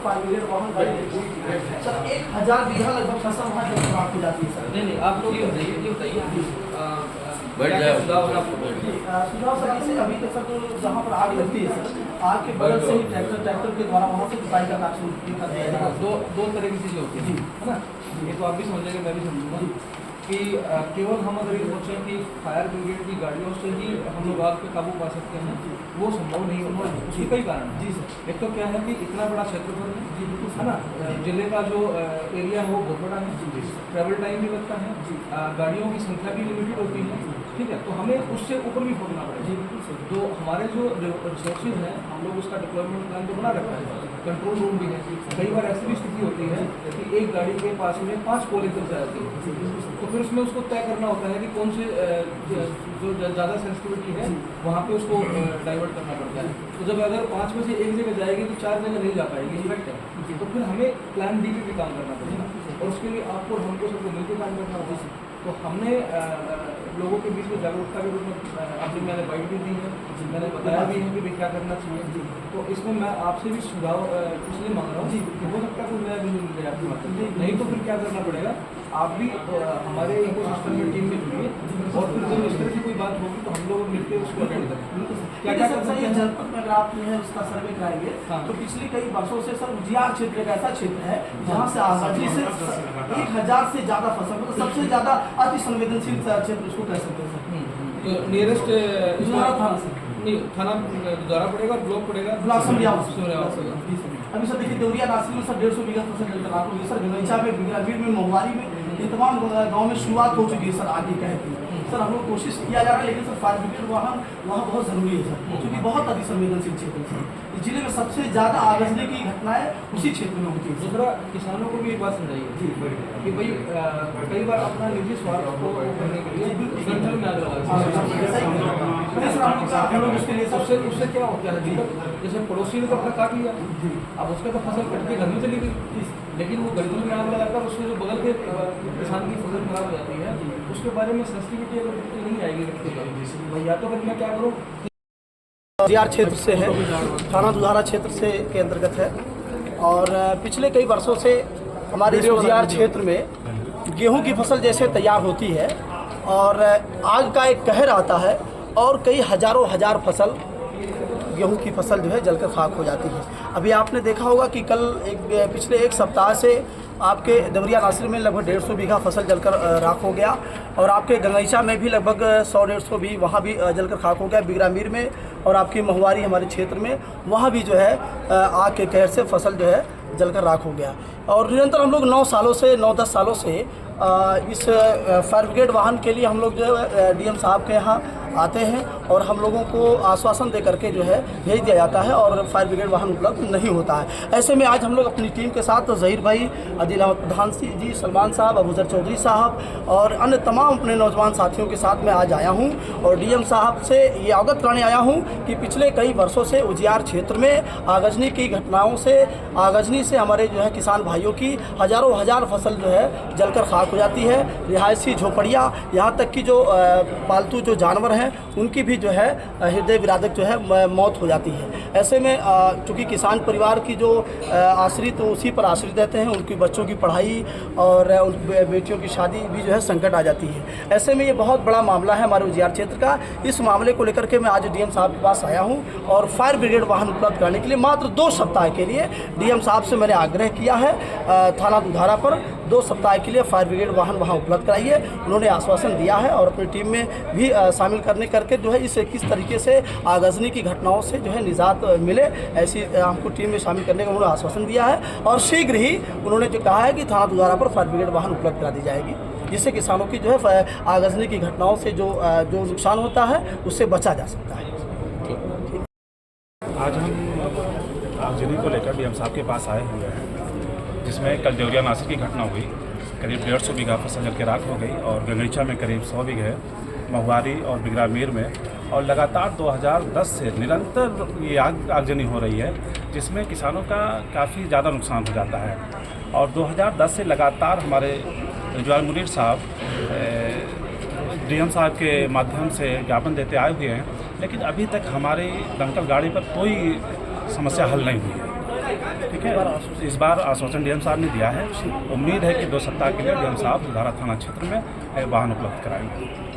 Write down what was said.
Fire brigade वाहन sir 1000 बीघा लगभग फसल वहाँ जल खराब हो जाती है सर। नहीं आप लोग ये बताइए सुझाव सर जैसे अभी तक सर जहाँ पर आग लगती है सर, आग के बगल से ही ट्रैक्टर के द्वारा वहाँ से जुताई का काम शुरू कर दिया जाएगा। दो तरह की चीज़ें होती हैं, है ना। ये तो आप भी समझेंगे, मैं भी समझूंगा कि केवल हम अगर ये सोचें कि फायर ब्रिगेड की गाड़ियों से ही हम लोग आग पे काबू पा सकते हैं, वो संभव नहीं होगा। उसके कई कारण हैं। जी सर। एक तो क्या है कि इतना बड़ा क्षेत्रफल है, जी बिल्कुल, है ना। जिले का जो एरिया है वो बहुत बड़ा है, ट्रैवल टाइम भी लगता है, गाड़ियों की संख्या भी लिमिटेड होती है, ठीक है। तो हमें उससे ऊपर भी पहुँचना पड़ेगा। जी बिल्कुल सर। तो हमारे जो रिसोर्सेज हैं, हम लोग उसका डिप्लॉयमेंट प्लान तो बना रखा है, कंट्रोल रूम भी है। कई बार ऐसी भी स्थिति होती है कि एक गाड़ी के पास में 5 पोल एकदम से आती है, तो फिर उसमें उसको तय करना होता है कि कौन से जो ज़्यादा सेंसिटिविटी है वहाँ पे उसको डाइवर्ट करना पड़ता है। तो जब अगर 5 में से एक जगह जाएगी तो 4 जगह नहीं जा पाएगी, इफेक्ट है। तो फिर हमें प्लान डी पे भी काम करना पड़ेगा, और उसके लिए आपको हमको सबको मिलकर काम करना होगा। तो हमने लोगों के बीच में जागरूकता के रूप में अभी मैंने बाइट भी दी है, मैंने बताया भी है कि भाई क्या करना चाहिए। तो इसमें मैं आपसे भी सुझाव इसलिए मांग रहा हूँ कि हो सकता है कोई नया बिजली मिल जाए आपकी बात, नहीं तो फिर क्या करना पड़ेगा, आप भी हमारे इकोसिस्टम में टीम में जुड़िए, और फिर जब इस तरह की कोई बात होगी तो हम लोग मिलकर उसको अटेंड करें। क्या क्या सकता है जनपद में अगर आप जो है उसका सर्वे कराएंगे तो पिछले कई वर्षों से सर उजियार क्षेत्र एक ऐसा क्षेत्र है जहाँ से आबादी से 1000 से ज़्यादा फसल, मतलब सबसे ज़्यादा अति संवेदनशील क्षेत्र उसको कह सकते हैं सर। तो नियरेस्ट थाना सर, नहीं, थाना द्वारा पड़ेगा, ब्लॉक पड़ेगा, ब्लॉक अभी सर देखिए देवरिया नासिक में सर 150 बीघा फसल जल खराब हो गई सर। गंगईचा में, बिगड़ावीर में, महुआरी में, ये तमाम गाँव में शुरुआत हो चुकी है सर आगे कहती है। सर हम लोग कोशिश किया जा रहा है, लेकिन सर फायर ब्रिगेड वाहन वहाँ बहुत ज़रूरी है सर, क्योंकि बहुत अति संवेदनशील क्षेत्र है सर। इस जिले में सबसे ज़्यादा आगजनी की घटनाएं उसी क्षेत्र में होती है। दूसरा, किसानों को भी एक बात समझाइए कि भाई कई बार अपना निजी स्वार्थ को करने के लिए जंगल में आग लगा, उससे क्या होता है, जैसे पड़ोसी ने तो अपना काट लिया, अब उसका तो फसल कट के घर में चली गई, लेकिन वो गंदल में आग लगाकर उससे जो बगल के किसान की फसल खराब हो जाती है, उसके बारे में सेंसिटिविटी अगर नहीं आएगी व्यक्ति, या तो फिर मैं क्या करूँ। उजियार क्षेत्र से है, थाना दुधारा क्षेत्र से के अंतर्गत है, और पिछले कई वर्षों से हमारे इस उजियार क्षेत्र में गेहूं की फसल जैसे तैयार होती है और आग का एक कहर आता है और कई हजारों हजार फसल गेहूं की फसल जो है जलकर खाक हो जाती है। अभी आपने देखा होगा कि कल पिछले एक सप्ताह से आपके देवरिया नासिर में लगभग 150 बीघा फसल जलकर राख हो गया, और आपके गंगईचा में भी लगभग 100-150 भी वहाँ भी जलकर खाक हो गया। बिगड़ावीर में और आपकी महुआरी हमारे क्षेत्र में वहाँ भी जो है आग के कहर से फसल जो है जलकर राख हो गया। और निरंतर हम लोग 9-10 सालों से इस फायर ब्रिगेड वाहन के लिए हम लोग जो है डीएम साहब के यहाँ आते हैं और हम लोगों को आश्वासन दे करके जो है भेज दिया जाता है, और फायर ब्रिगेड वाहन उपलब्ध नहीं होता है। ऐसे में आज हम लोग अपनी टीम के साथ ज़हीर भाई, आदिल अहमद प्रधान जी, सलमान साहब, अबूजर चौधरी साहब और अन्य तमाम अपने नौजवान साथियों के साथ मैं आज आया हूँ, और डीएम साहब से ये अवगत कराने आया हूँ कि पिछले कई वर्षों से उजियार क्षेत्र में आगजनी की घटनाओं से, आगजनी से हमारे जो है किसान भाइयों की हजारों हजार फसल जो है जलकर खाक हो जाती है। रिहायशी झोपड़ियाँ, यहाँ तक कि जो पालतू जो जानवर हैं उनकी भी जो है हृदय विदारक जो है मौत हो जाती है। ऐसे में चूँकि किसान परिवार की जो आश्रित उसी पर आश्रित रहते हैं, उनकी बच्चों की पढ़ाई और उन बेटियों की शादी भी जो है संकट आ जाती है। ऐसे में ये बहुत बड़ा मामला है हमारे उजियार क्षेत्र का। इस मामले को लेकर के मैं आज डीएम साहब के पास आया हूँ, और फायर ब्रिगेड वाहन उपलब्ध कराने के लिए मात्र 2 सप्ताह के लिए डीएम साहब से मैंने आग्रह किया है। थाना दुधारा पर 2 सप्ताह के लिए फायर ब्रिगेड वाहन वहाँ उपलब्ध कराइए। उन्होंने आश्वासन दिया है, और अपनी टीम में भी शामिल करके जो है इसे किस तरीके से आगजनी की घटनाओं से जो है निजात मिले, ऐसी हमको टीम में शामिल करने का उन्होंने आश्वासन दिया है। और शीघ्र ही उन्होंने जो कहा है कि थाना दुधारा पर फायर ब्रिगेड वाहन उपलब्ध करा दी जाएगी, जिससे किसानों की जो है आगजनी की घटनाओं से जो नुकसान होता है उससे बचा जा सकता है। आज हम आगजनी को लेकर डीएम साहब के पास आए हुए हैं, जिसमें कल देवरिया नासिर की घटना हुई। करीब 150 बीघा फसल जल के राख हो गई, और गंगईचा में करीब 100 बीघे, महुआरी और बिगड़ावीर में, और लगातार 2010 से निरंतर ये आगजनी हो रही है, जिसमें किसानों का काफ़ी ज़्यादा नुकसान हो जाता है। और 2010 से लगातार हमारे रिजवान मुनीर साहब डीएम साहब के माध्यम से ज्ञापन देते आए हुए हैं, लेकिन अभी तक हमारी दमकल गाड़ी पर कोई समस्या हल नहीं हुई है। ठीक है, इस बार आश्वासन डीएम साहब ने दिया है। उम्मीद है कि 2 सप्ताह के लिए डीएम साहब दुधारा थाना क्षेत्र में वाहन उपलब्ध कराएंगे।